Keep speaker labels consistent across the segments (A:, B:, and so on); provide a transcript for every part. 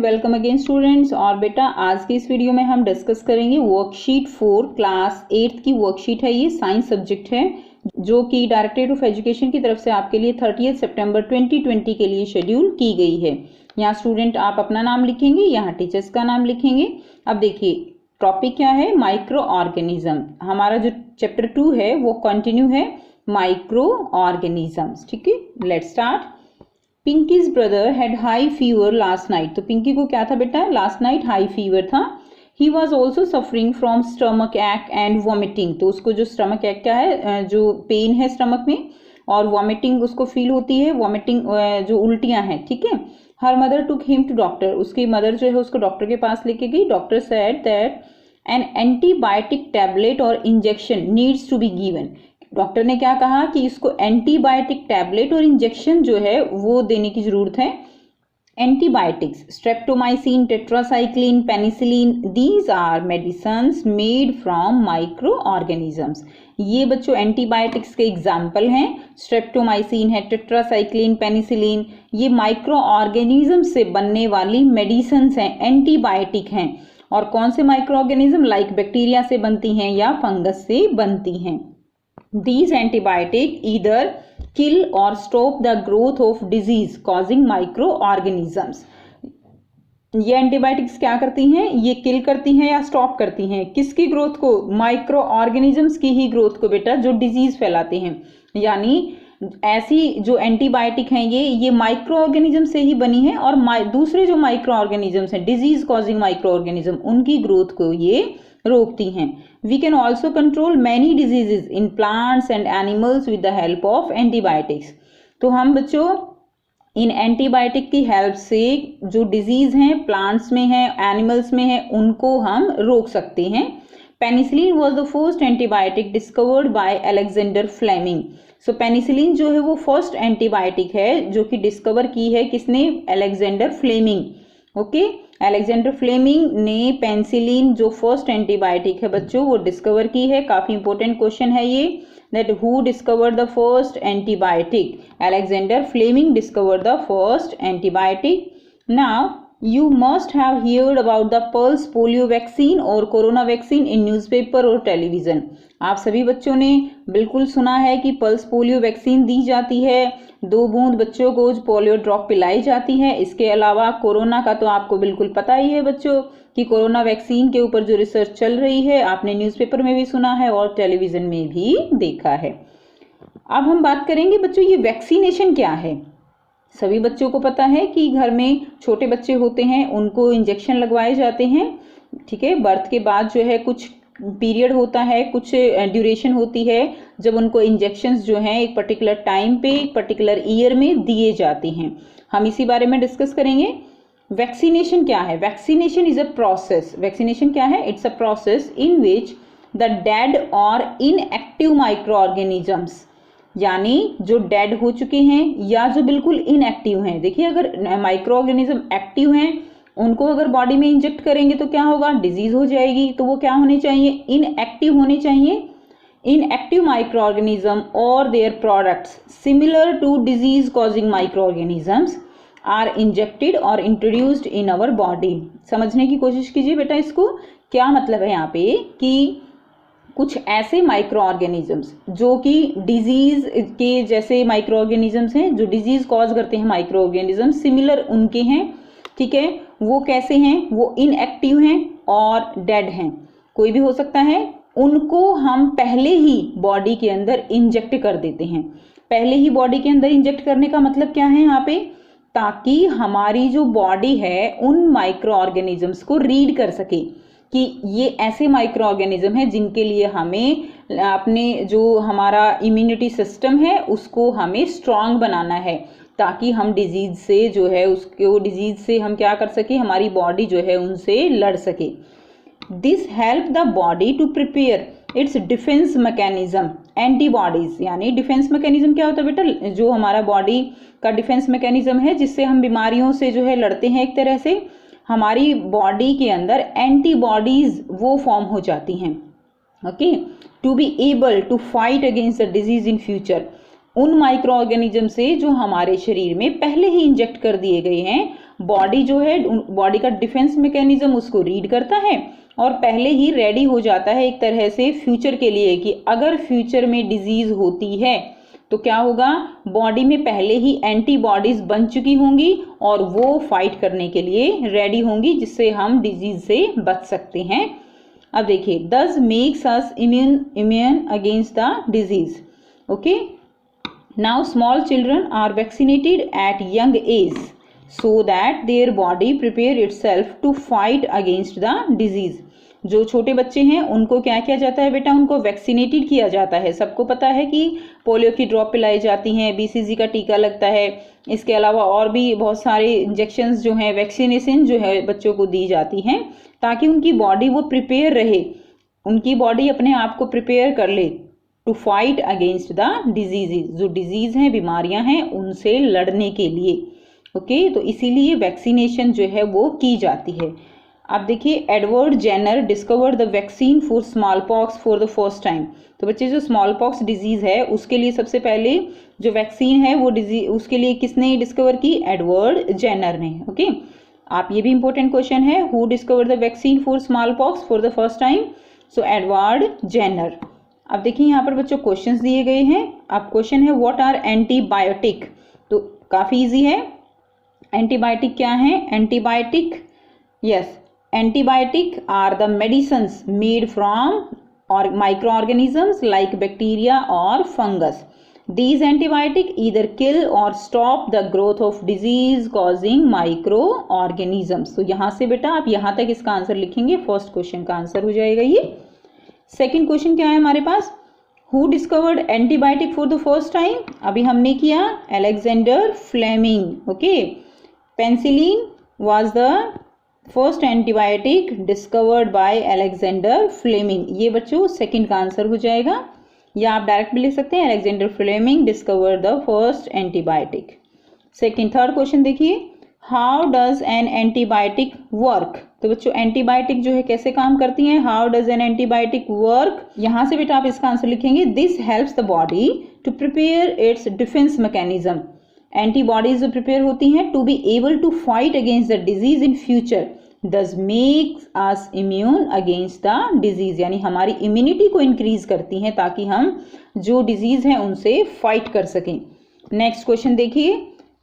A: Welcome again students. और बेटा आज की इस वीडियो में हम डिस्कस करेंगे वर्कशीट 4 क्लास 8 की वर्कशीट है। ये साइंस सब्जेक्ट है जो कि डायरेक्टरेट ऑफ एजुकेशन की तरफ से आपके लिए 30 सितंबर 2020 के लिए शेड्यूल की गई है। यहाँ स्टूडेंट आप अपना नाम लिखेंगे, यहाँ टीचर्स का नाम लिखेंगे। अब देखिए टॉपिक क्या है, माइक्रो ऑर्गेनिज्म। हमारा जो चैप्टर 2 है वो कंटिन्यू है माइक्रो ऑर्गेनिजम्स। ठीक है, let's start. Pinkies brother had high fever last night. तो पिंकी को क्या था बेटा, लास्ट नाइट हाई फीवर था। He was also suffering from stomach act and vomiting. तो उसको जो स्टमक एक्ट क्या है, जो पेन है स्टमक में, और वॉमिटिंग उसको फील होती है, वॉमिटिंग जो उल्टियां हैं। ठीक है, her mother took him to doctor. उसकी मदर जो है उसको डॉक्टर के पास लेके गई। Doctor said that an antibiotic tablet और injection needs to be given. Doctor ने क्या कहा कि इसको एंटीबायोटिक टैबलेट और इंजेक्शन जो है वो देने की जरूरत है। Antibiotics streptomycin, tetracycline, penicillin, these are medicines made from micro organisms. ये बच्चों एंटीबायोटिक्स के एग्जाम्पल हैं। स्ट्रेप्टोमाइसिन है, टेट्रासाइक्लिन, पेनिसिलिन, ये माइक्रो ऑर्गेनिज्म से बनने वाली मेडिसिन्स हैं, एंटीबायोटिक हैं। और कौन से माइक्रो ऑर्गेनिज्म, लाइक बैक्टीरिया से बनती हैं या फंगस से बनती हैं। These antibiotics either kill or stop the growth of disease causing microorganisms. ये एंटीबायोटिक्स क्या करती हैं, ये किल करती हैं या स्टॉप करती हैं किसकी ग्रोथ को, माइक्रो ऑर्गेनिजम्स की ही ग्रोथ को बेटा, जो डिजीज फैलाते हैं। यानी ऐसी जो एंटीबायोटिक हैं ये माइक्रो ऑर्गेनिज्म से ही बनी है, और दूसरे जो माइक्रो ऑर्गेनिजम्स हैं, डिजीज कॉजिंग माइक्रो ऑर्गेनिज्म, उनकी ग्रोथ को ये रोकती हैं। We can also control many diseases in plants and animals with the help of antibiotics. तो हम बच्चों इन एंटीबायोटिक की हेल्प से जो डिजीज हैं प्लांट्स में है, एनिमल्स में है, उनको हम रोक सकते हैं। Penicillin was the first antibiotic discovered by Alexander Fleming. So penicillin जो है वो फर्स्ट एंटीबायोटिक है जो कि डिस्कवर की है किसने, Alexander Fleming. Okay, Alexander Fleming ने पेनिसिलिन जो फर्स्ट एंटीबायोटिक है बच्चों वो डिस्कवर की है। काफी इंपॉर्टेंट क्वेश्चन है ये, that who discovered the first antibiotic, Alexander Fleming discovered the first antibiotic. Now you must have heard about the pulse polio vaccine और कोरोना वैक्सीन इन न्यूज़पेपर और टेलीविजन। आप सभी बच्चों ने बिल्कुल सुना है कि पल्स पोलियो वैक्सीन दी जाती है, 2 बूंद बच्चों को पोलियो ड्रॉप पिलाई जाती है। इसके अलावा कोरोना का तो आपको बिल्कुल पता ही है बच्चों कि कोरोना वैक्सीन के ऊपर जो रिसर्च चल रही है, आपने न्यूज़पेपर में भी सुना है और टेलीविजन में भी देखा है। अब हम बात करेंगे बच्चों ये वैक्सीनेशन क्या है। सभी बच्चों को पता है कि घर में छोटे बच्चे होते हैं उनको इंजेक्शन लगवाए जाते हैं। ठीक है, बर्थ के बाद जो है कुछ पीरियड होता है, कुछ ड्यूरेशन होती है जब उनको इंजेक्शंस जो हैं एक पर्टिकुलर टाइम पे, एक पर्टिकुलर ईयर में दिए जाते हैं। हम इसी बारे में डिस्कस करेंगे। वैक्सीनेशन क्या है, vaccination is a process. Vaccination क्या है, it's a process in which the dead और इनएक्टिव माइक्रो ऑर्गेनिजम्स, यानी जो डेड हो चुके हैं या जो बिल्कुल इनएक्टिव हैं। देखिए अगर माइक्रो ऑर्गेनिज्म एक्टिव हैं उनको अगर बॉडी में इंजेक्ट करेंगे तो क्या होगा, डिजीज हो जाएगी। तो वो क्या होने चाहिए, इनएक्टिव होने चाहिए। इनएक्टिव माइक्रो ऑर्गेनिज्म और their products similar to disease causing micro organisms are injected और इंट्रोड्यूस्ड इन अवर बॉडी। समझने की कोशिश कीजिए बेटा इसको, क्या मतलब है यहाँ पे कि कुछ ऐसे माइक्रो ऑर्गेनिजम्स जो कि डिजीज के जैसे माइक्रो ऑर्गेनिजम्स हैं, जो डिजीज कॉज करते हैं माइक्रो ऑर्गेनिज्म, सिमिलर उनके हैं। ठीक है, वो कैसे हैं, वो इनएक्टिव हैं और डेड हैं, कोई भी हो सकता है। उनको हम पहले ही बॉडी के अंदर इंजेक्ट कर देते हैं। पहले ही बॉडी के अंदर इंजेक्ट करने का मतलब क्या है यहाँ पे, ताकि हमारी जो बॉडी है उन माइक्रो ऑर्गेनिजम्स को रीड कर सके कि ये ऐसे माइक्रो ऑर्गेनिज्म है जिनके लिए हमें अपने जो हमारा इम्यूनिटी सिस्टम है उसको हमें स्ट्रांग बनाना है, ताकि हम डिजीज से जो है उसको डिजीज से हम क्या कर सके, हमारी बॉडी जो है उनसे लड़ सके। This help the body to prepare its defence mechanism antibodies. यानी डिफेंस मैकेनिज्म क्या होता है बेटा, जो हमारा बॉडी का डिफेंस मैकेनिज्म है जिससे हम बीमारियों से जो है लड़ते हैं। एक तरह से हमारी बॉडी के अंदर एंटीबॉडीज वो फॉर्म हो जाती हैं। Okay, to be able to fight against the disease in future. उन माइक्रो ऑर्गेनिज्म से जो हमारे शरीर में पहले ही इंजेक्ट कर दिए गए हैं, बॉडी जो है, बॉडी का डिफेंस मैकेनिज्म उसको रीड करता है और पहले ही रेडी हो जाता है एक तरह से फ्यूचर के लिए कि अगर फ्यूचर में डिजीज होती है तो क्या होगा, बॉडी में पहले ही एंटीबॉडीज बन चुकी होंगी और वो फाइट करने के लिए रेडी होंगी, जिससे हम डिजीज से बच सकते हैं। अब देखिए, this makes us immune against the disease. Okay, now small children are vaccinated at young age so that their body prepare itself to fight against the disease. जो छोटे बच्चे हैं उनको क्या किया जाता है बेटा, उनको वैक्सीनेटेड किया जाता है। सबको पता है कि पोलियो की ड्रॉप पिलाई जाती हैं, बीसीजी का टीका लगता है, इसके अलावा और भी बहुत सारे इंजेक्शंस जो हैं, वैक्सीनेशन जो है बच्चों को दी जाती हैं ताकि उनकी बॉडी वो प्रिपेयर रहे, उनकी बॉडी अपने आप को प्रिपेयर कर ले to fight against the diseases. जो डिजीज हैं, बीमारियां हैं, उनसे लड़ने के लिए। ओके, तो इसीलिए वैक्सीनेशन जो है वो की जाती है। अब देखिए, Edward Jenner discovered the vaccine for smallpox for the first time. तो बच्चे, जो स्मॉल पॉक्स डिजीज है उसके लिए सबसे पहले जो वैक्सीन है वो डिजीज उसके लिए किसने डिस्कवर की, एडवर्ड जेनर ने। ओके, आप ये भी इंपॉर्टेंट क्वेश्चन है, who discovered the vaccine for smallpox for the first time, so Edward Jenner. अब देखिए यहाँ पर बच्चों क्वेश्चंस दिए गए हैं। अब क्वेश्चन है व्हाट आर एंटीबायोटिक, तो काफी इजी है। एंटीबायोटिक क्या है, antibiotic, yes, antibiotic are the medicines made from or microorganisms like bacteria or fungus. These antibiotic either kill or stop the growth of disease causing microorganisms. तो यहाँ से बेटा आप यहाँ तक इसका आंसर लिखेंगे, फर्स्ट क्वेश्चन का आंसर हो जाएगा ये। सेकंड क्वेश्चन क्या है हमारे पास, who discovered antibiotic for the first time, अभी हमने किया Alexander Fleming. Okay, penicillin was the first antibiotic discovered by Alexander Fleming. ये बच्चों सेकंड का आंसर हो जाएगा, या आप डायरेक्ट भी लिख सकते हैं Alexander Fleming discovered the first antibiotic. Second, third question देखिए, how does an antibiotic work. तो बच्चों एंटीबायोटिक जो है कैसे काम करती हैं, how does an antibiotic work, यहां से बेटा आप इसका आंसर लिखेंगे, this helps the body to prepare its defence mechanism. Antibodies जो प्रिपेयर होती हैं to be able to fight against the disease in future, this makes us immune against the disease, यानी हमारी इम्यूनिटी को इंक्रीज करती हैं ताकि हम जो डिजीज हैं उनसे फाइट कर सकें। नेक्स्ट क्वेश्चन देखिए,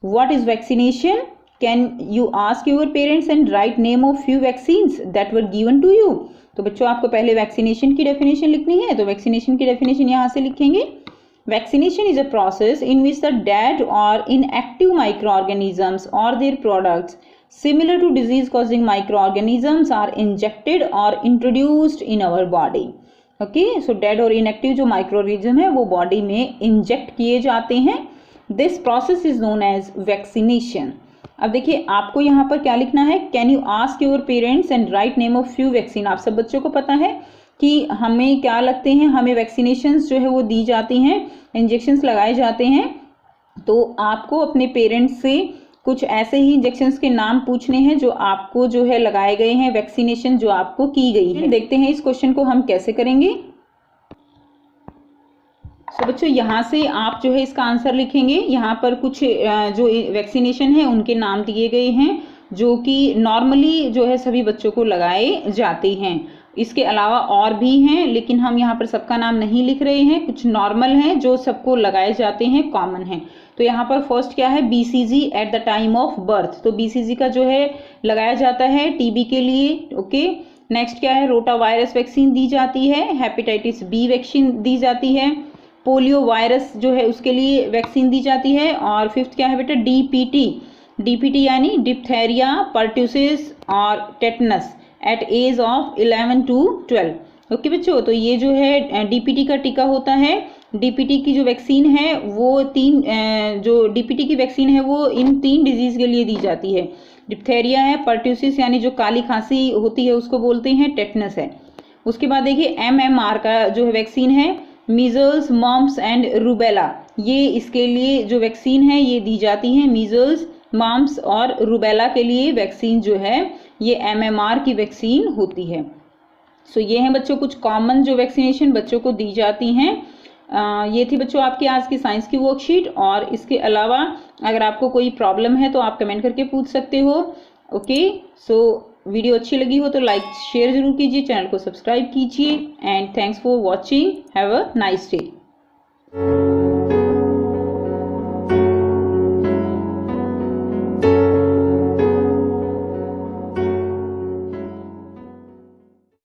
A: what is vaccination, can you ask your parents and write name of few vaccines that were given to you. तो बच्चों आपको पहले वैक्सीनेशन की डेफिनेशन लिखनी है, तो वैक्सीनेशन की डेफिनेशन यहाँ से लिखेंगे, vaccination is a process in which the dead or inactive microorganisms or their products similar to disease causing microorganisms are injected or introduced in our body. Okay, so dead or inactive जो microorganism है वो body में inject किए जाते हैं, this process is known as vaccination. अब देखिए आपको यहाँ पर क्या लिखना है, can you ask your parents and write name of few vaccine। आप सब बच्चों को पता है कि हमें क्या लगते हैं, हमें वैक्सीनेशंस जो है वो दी जाती हैं, इंजेक्शंस लगाए जाते हैं, तो आपको अपने पेरेंट्स से कुछ ऐसे ही इंजेक्शंस के नाम पूछने हैं जो आपको जो है लगाए गए हैं, वैक्सीनेशन जो आपको की गई है। देखते हैं इस क्वेश्चन को हम कैसे करेंगे। तो बच्चों यहाँ से आप जो है इसका आंसर लिखेंगे, यहाँ पर कुछ जो वैक्सीनेशन है उनके नाम दिए गए हैं जो कि नॉर्मली जो है सभी बच्चों को लगाए जाते हैं। इसके अलावा और भी हैं लेकिन हम यहाँ पर सबका नाम नहीं लिख रहे हैं, कुछ नॉर्मल हैं जो सबको लगाए जाते हैं, कॉमन हैं। तो यहाँ पर फर्स्ट क्या है, BCG at the time of birth, तो बीसीजी का जो है लगाया जाता है टीबी के लिए। ओके, नेक्स्ट क्या है, रोटा वायरस वैक्सीन दी जाती है, हेपेटाइटिस बी वैक्सीन दी जाती है, पोलियो वायरस जो है उसके लिए वैक्सीन दी जाती है, और फिफ्थ क्या है बेटा, डीपीटी यानी डिप्थेरिया, पर्ट्यूसिस और tetanus at age of 11 to 12। Okay बच्चों, तो ये जो है डीपीटी का टीका होता है। डीपीटी की जो वैक्सीन है वो जो डीपीटी की वैक्सीन है वो इन 3 डिजीज के लिए दी जाती है, डिप्थेरिया है, पर्ट्यूसिस यानी जो काली खांसी होती है उसको बोलते हैं, टेटनस है। उसके बाद देखिए एमएमआर का जो है वैक्सीन है, मीजल्स, मम्प्स एंड रूबेला, ये इसके लिए जो वैक्सीन है ये दी जाती है, मीजल्स, मम्प्स और रूबेला के लिए वैक्सीन जो है ये एमएमआर की वैक्सीन होती है। सो ये हैं बच्चों कुछ कॉमन जो वैक्सीनेशन बच्चों को दी जाती हैं। ये थी बच्चों आपकी आज की साइंस की वर्कशीट। और इसके अलावा अगर आपको कोई प्रॉब्लम है तो आप कमेंट करके पूछ सकते हो। ओके, सो वीडियो अच्छी लगी हो तो लाइक शेयर जरूर कीजिए, चैनल को सब्सक्राइब कीजिए। And thanks for watching, have a nice day.